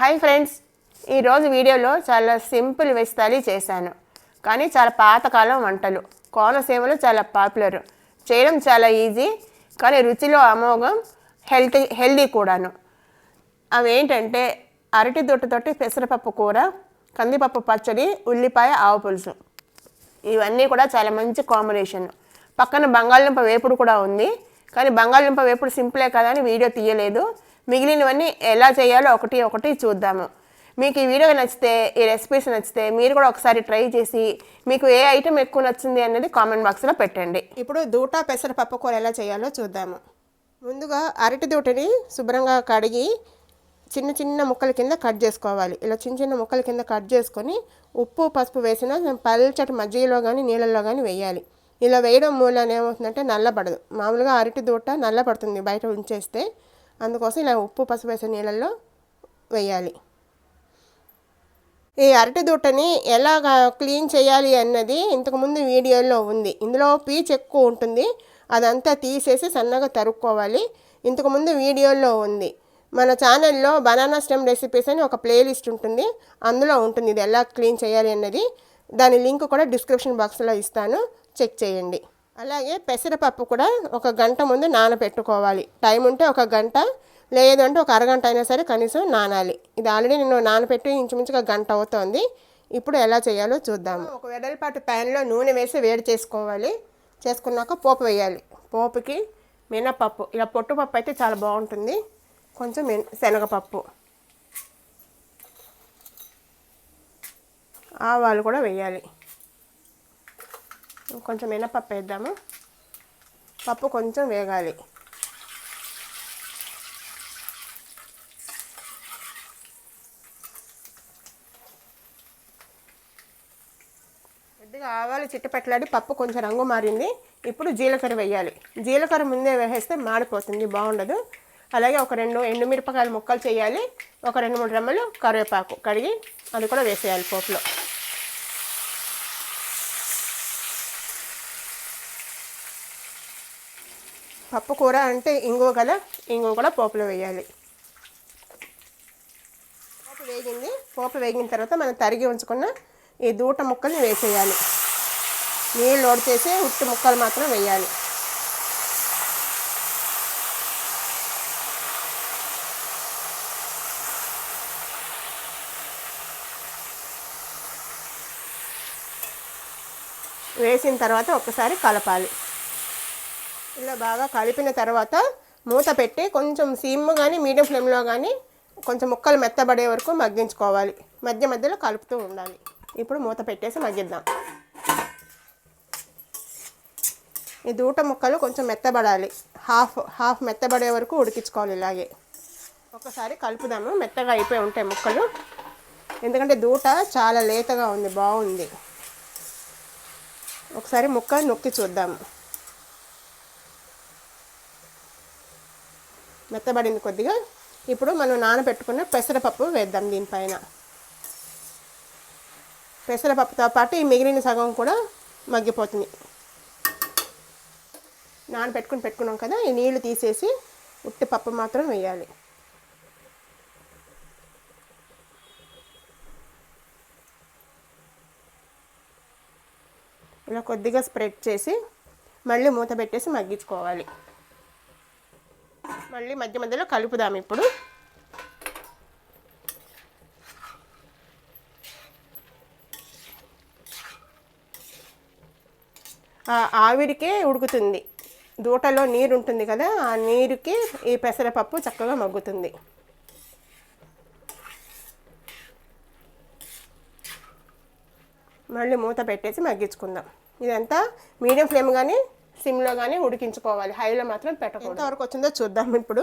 Hi friends, ఈరోజు వీడియోలో చాలా సింపుల్ వెజ్ థాలీ చేశాను. కానీ చాలా పాతకాలం వంటలు. కోనసీమలో చాలా పాపులర్. చేయడం చాలా ఈజీ, కానీ రుచిలో అమోఘం, హెల్దీ కూడాను. అవి ఏంటంటే అరటి దొట్టుతోటి పెసరపప్పు కూర, కందిపప్పు పచ్చడి, ఉల్లిపాయ ఆవు పులుసు. ఇవన్నీ కూడా చాలా మంచి కాంబినేషన్. పక్కన బంగాళదుంప వేపుడు కూడా ఉంది. కానీ బంగాళదుంప వేపుడు సింపులే కదా అని వీడియో తీయలేదు. మిగిలినవన్నీ ఎలా చేయాలో ఒకటి చూద్దాము. మీకు ఈ వీడియో నచ్చితే, ఈ రెసిపీస్ నచ్చితే మీరు కూడా ఒకసారి ట్రై చేసి మీకు ఏ ఐటెం ఎక్కువ నచ్చింది అనేది కామెంట్ బాక్స్లో పెట్టండి. ఇప్పుడు దూట పెసరపప్పు కూర ఎలా చేయాలో చూద్దాము. ముందుగా అరటి దూటని శుభ్రంగా కడిగి చిన్న చిన్న ముక్కల కింద కట్ చేసుకోవాలి. ఇలా చిన్న చిన్న ముక్కల కింద కట్ చేసుకొని ఉప్పు పసుపు వేసిన పల్చటి మజ్జిగలో కానీ నీళ్ళల్లో కానీ వేయాలి. ఇలా వేయడం మూలన ఏమవుతుందంటే నల్లబడదు. మామూలుగా అరటి దూట నల్లబడుతుంది బయట ఉంచేస్తే. అందుకోసం ఇలా ఉప్పు పసుపు వేసే నీళ్ళల్లో వేయాలి. ఈ అరటి దూటని ఎలా క్లీన్ చేయాలి అన్నది ఇంతకుముందు వీడియోలో ఉంది. ఇందులో పీచు ఎక్కువ ఉంటుంది, అదంతా తీసేసి సన్నగా తరుక్కోవాలి. ఇంతకుముందు వీడియోలో ఉంది. మన ఛానల్లో బనానా స్టెమ్ రెసిపీస్ అని ఒక ప్లేలిస్ట్ ఉంటుంది, అందులో ఉంటుంది ఇది ఎలా క్లీన్ చేయాలి అన్నది. దాని లింక్ కూడా డిస్క్రిప్షన్ బాక్స్లో ఇస్తాను, చెక్ చేయండి. అలాగే పెసరపప్పు కూడా ఒక గంట ముందు నానబెట్టుకోవాలి. టైం ఉంటే ఒక గంట, లేదు అంటే ఒక అరగంట అయినా సరే కనీసం నానాలి. ఇది ఆల్రెడీ నేను నానబెట్టి ఇంచుమించుగా గంట అవుతుంది. ఇప్పుడు ఎలా చేయాలో చూద్దాము. ఒక వెడల్పాటు ప్యాన్లో నూనె వేసి వేడి చేసుకోవాలి. చేసుకున్నాక పోపు వేయాలి. పోపుకి మినపప్పు, ఇలా పొట్టుపప్పు అయితే చాలా బాగుంటుంది, కొంచెం శనగపప్పు, ఆవాలు కూడా వేయాలి. కొంచెం మినపప్పు వేద్దాము. పప్పు కొంచెం వేగాలి. కొద్దిగా ఆవాలు చిట్టపెట్టలాడి పప్పు కొంచెం రంగు మారింది. ఇప్పుడు జీలకర్ర వేయాలి. జీలకర్ర ముందే వేసేస్తే మాడిపోతుంది, బాగుండదు. అలాగే ఒక 2 ఎండుమిరపకాయలు ముక్కలు చేయాలి. ఒక 2-3 రెమ్మలు కరివేపాకు కడిగి అది కూడా వేసేయాలి పోపులో. పప్పు కూర అంటే ఇంగువ కదా, ఇంగువ కూడా పోపులో వేయాలి. పోపు వేగింది. పోపు వేగిన తర్వాత మనం తరిగి ఉంచుకున్న ఈ దూట ముక్కల్ని వేసేయాలి. నీళ్ళు లోడ్ చేసి ఉట్టు ముక్కలు మాత్రం వేయాలి. వేసిన తర్వాత ఒకసారి కలపాలి. ఇలా బాగా కలిపిన తర్వాత మూత పెట్టి కొంచెం సిమ్ కానీ మీడియం ఫ్లేమ్లో కానీ కొంచెం ముక్కలు మెత్తబడే వరకు మగ్గించుకోవాలి. మధ్య మధ్యలో కలుపుతూ ఉండాలి. ఇప్పుడు మూత పెట్టేసి మగ్గిద్దాం. ఈ దూట ముక్కలు కొంచెం మెత్తబడాలి. హాఫ్ మెత్తబడే వరకు ఉడికించుకోవాలి. ఇలాగే ఒకసారి కలుపుదాము. మెత్తగా అయిపోయి ఉంటాయి ముక్కలు, ఎందుకంటే దూట చాలా లేతగా ఉంది, బాగుంది. ఒకసారి ముక్క నొక్కి చూద్దాము. మెత్తబడింది కొద్దిగా. ఇప్పుడు మనం నానబెట్టుకున్న పెసరపప్పు వేద్దాం దీనిపైన. పెసరపప్పుతో పాటు ఈ మిగిలిన సగం కూడా మగ్గిపోతుంది. పెట్టుకున్నాం కదా, ఈ నీళ్లు తీసేసి ఉట్టి పప్పు మాత్రం వేయాలి. ఇలా కొద్దిగా స్ప్రెడ్ చేసి మళ్ళీ మూత పెట్టేసి మగ్గించుకోవాలి. మళ్ళీ మధ్య మధ్యలో కలుపుదాం. ఇప్పుడు ఆవిరికే ఉడుకుతుంది. దూటలో నీరు ఉంటుంది కదా, ఆ నీరుకి ఈ పెసరపప్పు చక్కగా మగ్గుతుంది. మళ్ళీ మూత పెట్టేసి మగ్గించుకుందాం. ఇదంతా మీడియం ఫ్లేమ్ కానీ సిమ్లో కానీ ఉడికించుకోవాలి, హైలో మాత్రం పెట్టకూడదు. ఎంతవరకు వచ్చిందో చూద్దాం. ఇప్పుడు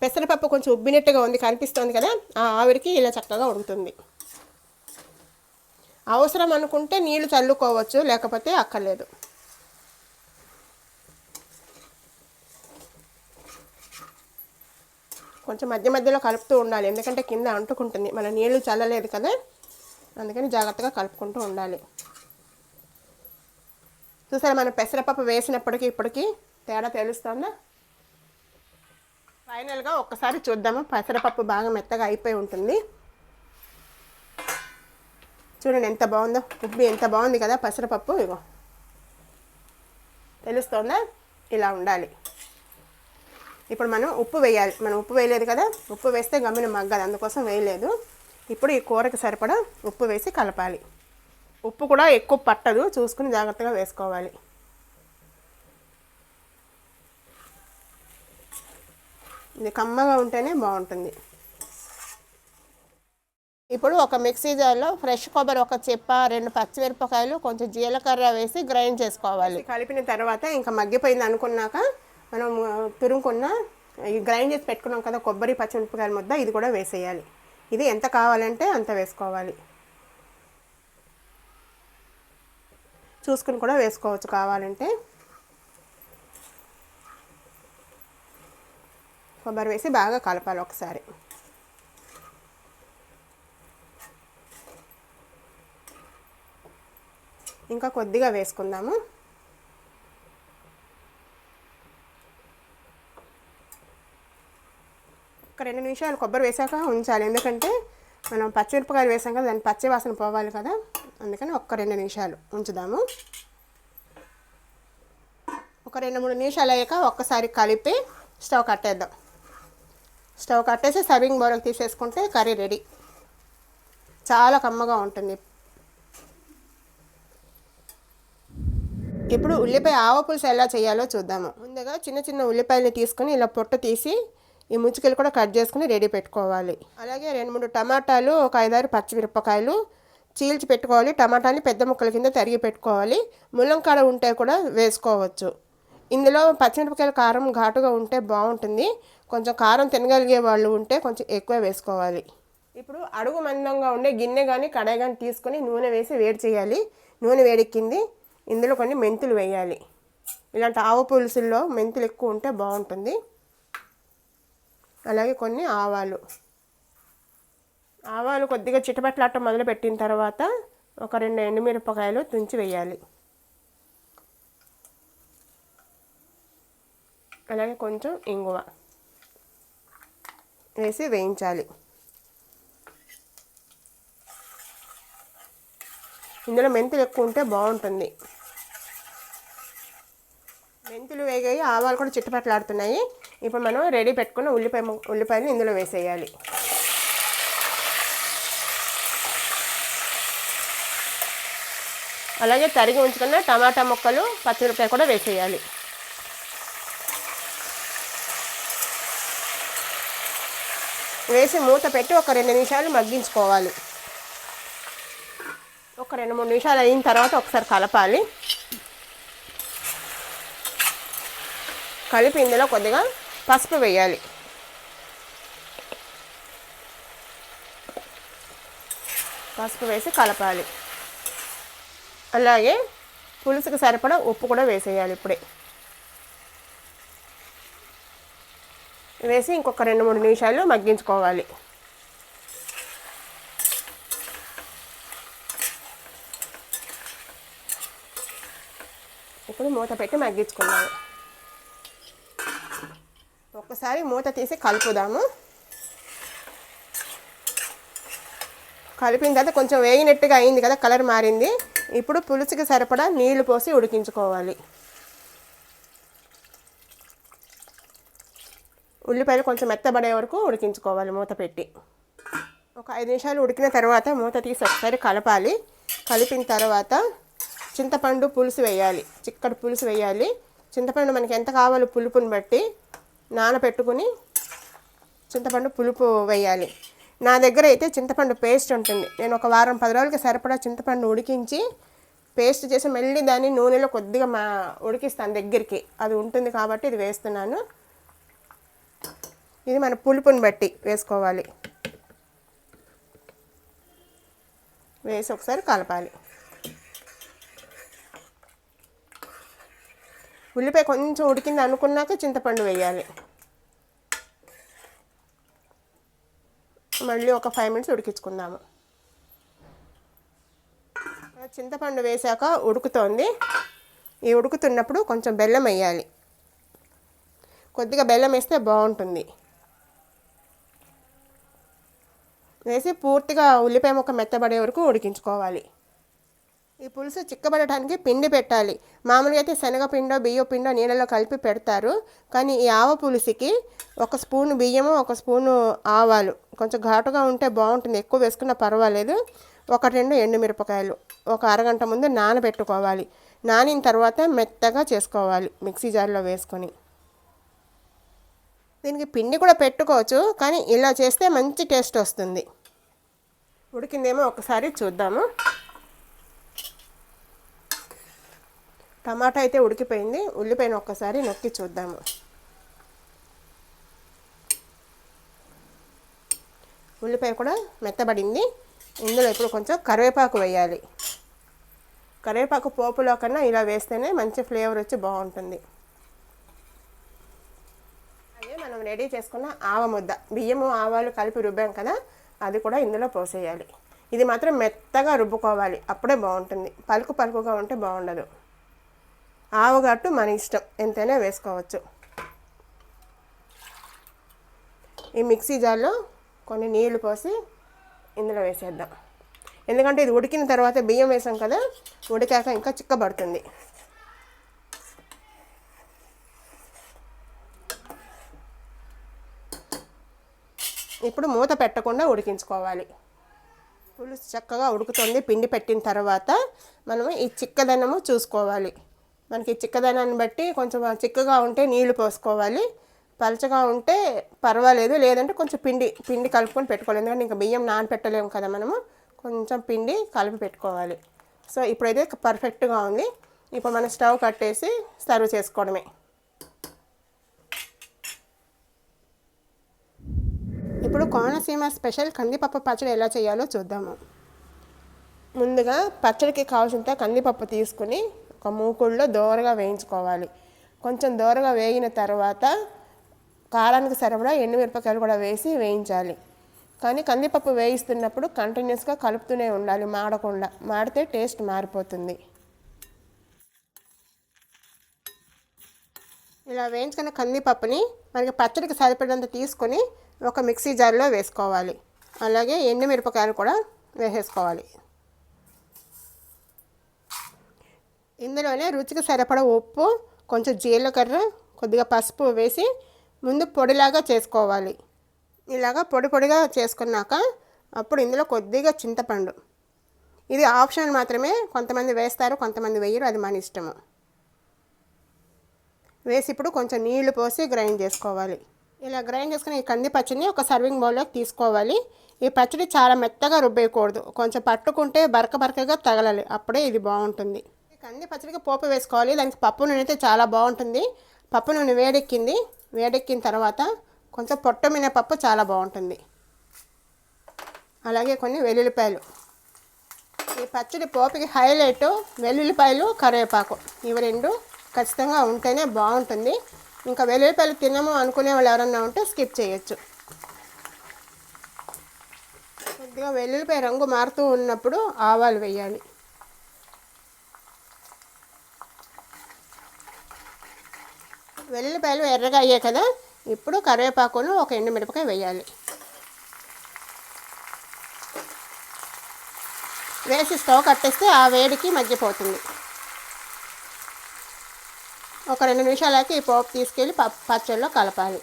పెసరపప్పు కొంచెం ఉబ్బినట్టుగా ఉంది, కనిపిస్తుంది కదా, ఆ ఆవిరికి ఇలా చక్కగా ఉడుకుతుంది. అవసరం అనుకుంటే నీళ్లు చల్లుకోవచ్చు, లేకపోతే అక్కర్లేదు. కొంచెం మధ్య మధ్యలో కలుపుతూ ఉండాలి, ఎందుకంటే కింద అంటుకుంటుంది. మన నీళ్లు చల్లలేదు కదా, అందుకని జాగ్రత్తగా కలుపుకుంటూ ఉండాలి. చూసారా, మనం పెసరపప్పు వేసినప్పటికీ ఇప్పటికీ తేడా తెలుస్తుందా? ఫైనల్గా ఒక్కసారి చూద్దాము. పెసరపప్పు బాగా మెత్తగా అయిపోయి ఉంటుంది. చూడండి ఎంత బాగుందో, ఉబ్బి ఎంత బాగుంది కదా పెసరపప్పు. ఇగో తెలుస్తోందా? ఇలా ఉండాలి. ఇప్పుడు మనం ఉప్పు వేయాలి. మనం ఉప్పు వేయలేదు కదా, ఉప్పు వేస్తే గమ్మిన మగ్గదు, అందుకోసం వేయలేదు. ఇప్పుడు ఈ కూరకి సరిపడా ఉప్పు వేసి కలపాలి. ఉప్పు కూడా ఎక్కువ పట్టదు, చూసుకుని జాగ్రత్తగా వేసుకోవాలి. ఇది కమ్మగా ఉంటేనే బాగుంటుంది. ఇప్పుడు ఒక మిక్సీ జార్లో ఫ్రెష్ కొబ్బరి ఒక చిప్ప, 2 పచ్చిమిరపకాయలు, కొంచెం జీలకర్ర వేసి గ్రైండ్ చేసుకోవాలి. కలిపిన తర్వాత ఇంకా మగ్గిపోయింది అనుకున్నాక మనం తురుముకున్న ఈ గ్రైండ్ చేసి పెట్టుకున్నాం కదా కొబ్బరి పచ్చిమిరపకాయల ముద్ద, ఇది కూడా వేసేయాలి. ఇది ఎంత కావాలంటే అంత వేసుకోవాలి. చూసుకుని కూడా వేసుకోవచ్చు కావాలంటే. కొబ్బరి వేసి బాగా కలపాలి ఒకసారి. ఇంకా కొద్దిగా వేసుకుందాము. ఒక 2 నిమిషాలు కొబ్బరి వేసాక ఉంచాలి, ఎందుకంటే మనం పచ్చిమిరపకాయలు వేసాం కదా, దాని పచ్చి వాసన పోవాలి కదా, అందుకని ఒక 2 నిమిషాలు ఉంచుదాము. ఒక 2-3 నిమిషాలు అయ్యాక ఒక్కసారి కలిపి స్టవ్ కట్టేద్దాం. స్టవ్ కట్టేసి సర్వింగ్ బౌల్కి తీసేసుకుంటే కర్రీ రెడీ. చాలా కమ్మగా ఉంటుంది. ఇప్పుడు ఉల్లిపాయ ఆవ పులుసు ఎలా చేయాలో చూద్దాము. ముందుగా చిన్న చిన్న ఉల్లిపాయలు తీసుకొని ఇలా పొట్టు తీసి ఈ ముచ్చుకలు కూడా కట్ చేసుకుని రెడీ పెట్టుకోవాలి. అలాగే 2-3 టమాటాలు, ఒక 5-6 పచ్చిమిరపకాయలు చీల్చి పెట్టుకోవాలి. టమాటాని పెద్ద ముక్కల కింద తరిగి పెట్టుకోవాలి. ముల్లంకాడ ఉంటే కూడా వేసుకోవచ్చు. ఇందులో పచ్చిమిరపకాయల కారం ఘాటుగా ఉంటే బాగుంటుంది. కొంచెం కారం తినగలిగే వాళ్ళు ఉంటే కొంచెం ఎక్కువ వేసుకోవాలి. ఇప్పుడు అడుగు మందంగా ఉండే గిన్నె కానీ కడాయి కానీ తీసుకొని నూనె వేసి వేడి చేయాలి. నూనె వేడెక్కింది, ఇందులో కొన్ని మెంతులు వేయాలి. ఇలాంటి ఆవు పులుసుల్లో మెంతులు ఎక్కువ ఉంటే బాగుంటుంది. అలాగే కొన్ని ఆవాలు కొద్దిగా చిటపట్లాట మొదలు పెట్టిన తర్వాత ఒక 2 ఎండుమిరపకాయలు తుంచి వేయాలి. అలాగే కొంచెం ఇంగువ వేసి వేయించాలి. ఇందులో మెంతులు ఎక్కువ ఉంటే బాగుంటుంది. మెంతులు వేగాయి, ఆవాలు కూడా చిట్టపట్లాడుతున్నాయి. ఇప్పుడు మనం రెడీ పెట్టుకున్న ఉల్లిపాయలు ఇందులో వేసేయాలి. అలాగే తరిగి ఉంచుకున్న టమాటా ముక్కలు, పచ్చిమిరపకాయ కూడా వేసేయాలి. వేసి మూత పెట్టి ఒక 2 నిమిషాలు మగ్గించుకోవాలి. ఒక 2-3 నిమిషాలు అయిన తర్వాత ఒకసారి కలపాలి. కలిపి ఇందులో కొద్దిగా పసుపు వేయాలి. పసుపు వేసి కలపాలి. అలాగే పులుసుకు సరిపడా ఉప్పు కూడా వేసేయాలి. ఇప్పుడే వేసి ఇంకొక 2-3 నిమిషాలు మగ్గించుకోవాలి. ఇప్పుడు మూత పెట్టి మగ్గించుకున్నాము. ఒక్కసారి మూత తీసి కలుపుదాము. కలిపిన తర్వాత కొంచెం వేగినట్టుగా అయింది కదా, కలర్ మారింది. ఇప్పుడు పులుసుకి సరిపడా నీళ్లు పోసి ఉడికించుకోవాలి. ఉల్లిపాయలు కొంచెం మెత్తబడే వరకు ఉడికించుకోవాలి మూత పెట్టి. ఒక 5 నిమిషాలు ఉడికిన తర్వాత మూత తీసి ఒకసారి కలపాలి. కలిపిన తర్వాత చింతపండు పులుసు వేయాలి. చిక్కటి పులుసు వేయాలి. చింతపండు మనకి ఎంత కావాలో పులుపుని బట్టి నానబెట్టుకుని చింతపండు పులుపు వేయాలి. నా దగ్గర అయితే చింతపండు పేస్ట్ ఉంటుంది. నేను ఒక వారం 10 రోజులకి సరిపడా చింతపండు ఉడికించి పేస్ట్ చేసి మళ్ళీ దాన్ని నూనెలో కొద్దిగా ఉడికిస్తాను దగ్గరికి. అది ఉంటుంది కాబట్టి ఇది వేస్తున్నాను. ఇది మన పులుపుని బట్టి వేసుకోవాలి. వేసి ఒకసారి కలపాలి. ఉల్లిపాయ కొంచెం ఉడికింది అనుకున్నాక చింతపండు వేయాలి. మళ్ళీ ఒక 5 మినిట్స్ ఉడికించుకుందాము. చింతపండు వేసాక ఉడుకుతోంది. ఈ ఉడుకుతున్నప్పుడు కొంచెం బెల్లం వేయాలి. కొద్దిగా బెల్లం వేస్తే బాగుంటుంది. వేసి పూర్తిగా ఉల్లిపాయ ముక్క మెత్తబడే వరకు ఉడికించుకోవాలి. ఈ పులుసు చిక్కబడటానికి పిండి పెట్టాలి. మామూలుగా అయితే శనగపిండో బియ్యం పిండో నీళ్ళలో కలిపి పెడతారు. కానీ ఈ ఆవ పులుసుకి 1 స్పూను బియ్యము 1 స్పూను ఆవాలు కొంచెం ఘాటుగా ఉంటే బాగుంటుంది. ఎక్కువ వేసుకున్నా పర్వాలేదు. 1-2 ఎండుమిరపకాయలు ఒక అరగంట ముందు నానబెట్టుకోవాలి. నానిన తర్వాత మెత్తగా చేసుకోవాలి మిక్సీ జార్లో వేసుకొని. దీనికి పిండి కూడా పెట్టుకోవచ్చు, కానీ ఇలా చేస్తే మంచి టేస్ట్ వస్తుంది. ఉడికిందేమో ఒకసారి చూద్దాము. టమాటా అయితే ఉడికిపోయింది. ఉల్లిపాయను ఒక్కసారి నొక్కి చూద్దాము. ఉల్లిపాయ కూడా మెత్తబడింది. ఇందులో ఇప్పుడు కొంచెం కరివేపాకు వేయాలి. కరివేపాకు పోపులో కన్నా ఇలా వేస్తేనే మంచి ఫ్లేవర్ వచ్చి బాగుంటుంది. అదే మనం రెడీ చేసుకున్న ఆవ ముద్ద, బియ్యము ఆవాలు కలిపి రుబ్బాం కదా, అది కూడా ఇందులో పోసేయాలి. ఇది మాత్రం మెత్తగా రుబ్బుకోవాలి, అప్పుడే బాగుంటుంది. పలుకుగా ఉంటే బాగుండదు. ఆవగట్టు మన ఇష్టం, ఎంతైనా వేసుకోవచ్చు. ఈ మిక్సీ జార్లో కొన్ని నీళ్లు పోసి ఇందులో వేసేద్దాం. ఎందుకంటే ఇది ఉడికిన తర్వాత బియ్యం వేసాం కదా, ఉడికాక ఇంకా చిక్కబడుతుంది. ఇప్పుడు మూత పెట్టకుండా ఉడికించుకోవాలి. పులుసు చక్కగా ఉడుకుతుంది. పిండి పెట్టిన తర్వాత మనము ఈ చిక్కదనము చూసుకోవాలి. మనకి చిక్కదనాన్ని బట్టి కొంచెం చిక్కగా ఉంటే నీళ్లు పోసుకోవాలి, పలచగా ఉంటే పర్వాలేదు. లేదంటే కొంచెం పిండి కలుపుకొని పెట్టుకోవాలి. ఎందుకంటే ఇంకా బియ్యం నానపెట్టలేము కదా మనము, కొంచెం పిండి కలిపి పెట్టుకోవాలి. సో ఇప్పుడైతే పర్ఫెక్ట్గా ఉంది. ఇప్పుడు మనం స్టవ్ కట్టేసి సర్వ్ చేసుకోవడమే. ఇప్పుడు కోనసీమ స్పెషల్ కందిపప్పు పచ్చడి ఎలా చేయాలో చూద్దాము. ముందుగా పచ్చడికి కావాల్సినంత కందిపప్పు తీసుకుని ఒక మూకుడులో దోరగా వేయించుకోవాలి. కొంచెం దోరగా వేగిన తర్వాత కారానికి సరిపడా ఎండుమిరపకాయలు కూడా వేసి వేయించాలి. కానీ కందిపప్పు వేయిస్తున్నప్పుడు కంటిన్యూస్గా కలుపుతూనే ఉండాలి, మాడకుండా. మాడితే టేస్ట్ మారిపోతుంది. ఇలా వేయించుకున్న కందిపప్పుని మనకి పచ్చడికి సరిపడినంత తీసుకొని ఒక మిక్సీ జార్లో వేసుకోవాలి. అలాగే ఎండుమిరపకాయలు కూడా వేసేసుకోవాలి. ఇందులోనే రుచికి సరిపడా ఉప్పు, కొంచెం జీలకర్ర, కొద్దిగా పసుపు వేసి ముందు పొడిలాగా చేసుకోవాలి. ఇలాగా పొడిగా చేసుకున్నాక అప్పుడు ఇందులో కొద్దిగా చింతపండు, ఇది ఆప్షనల్ మాత్రమే, కొంతమంది వేస్తారు కొంతమంది వేయరు, అది మన ఇష్టము. వేసి ఇప్పుడు కొంచెం నీళ్లు పోసి గ్రైండ్ చేసుకోవాలి. ఇలా గ్రైండ్ చేసుకుని ఈ కంది పచ్చడిని ఒక సర్వింగ్ బౌల్లోకి తీసుకోవాలి. ఈ పచ్చడి చాలా మెత్తగా రుబ్బేయకూడదు, కొంచెం పట్టుకుంటే బరకగా తగలాలి, అప్పుడే ఇది బాగుంటుంది. ఈ కంది పచ్చడికి పోపు వేసుకోవాలి. దానికి పప్పు నూనె అయితే చాలా బాగుంటుంది. పప్పు నూనె వేడెక్కిన తర్వాత కొంచెం పొట్టమిన పప్పు చాలా బాగుంటుంది. అలాగే కొన్ని వెల్లుల్లిపాయలు. ఈ పచ్చడి పోపుకి హైలైట్ వెల్లుల్లిపాయలు, కరివేపాకు, ఇవి 2 ఖచ్చితంగా ఉంటేనే బాగుంటుంది. ఇంకా వెల్లుల్లిపాయలు తినము అనుకునే వాళ్ళు ఎవరన్నా ఉంటే స్కిప్ చేయొచ్చు. కొద్దిగా వెల్లుల్లిపాయ రంగు మారుతూ ఉన్నప్పుడు ఆవాలు వేయాలి. వెల్లుల్లిపాయలు ఎర్రగా అయ్యాయి కదా, ఇప్పుడు కరివేపాకును ఒక ఎండుమిరపకాయ వేయాలి. వేసి స్టవ్ కట్టేస్తే ఆ వేడికి మగ్గిపోతుంది. ఒక 2 నిమిషాలకి ఈ పోపు తీసుకెళ్ళి పచ్చడిలో కలపాలి.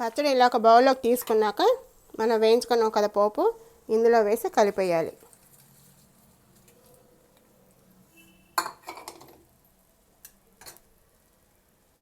పచ్చడి ఇలా ఒక బౌల్లోకి తీసుకున్నాక మనం వేయించుకున్నాం కదా పోపు, ఇందులో వేసి కలిపేయాలి.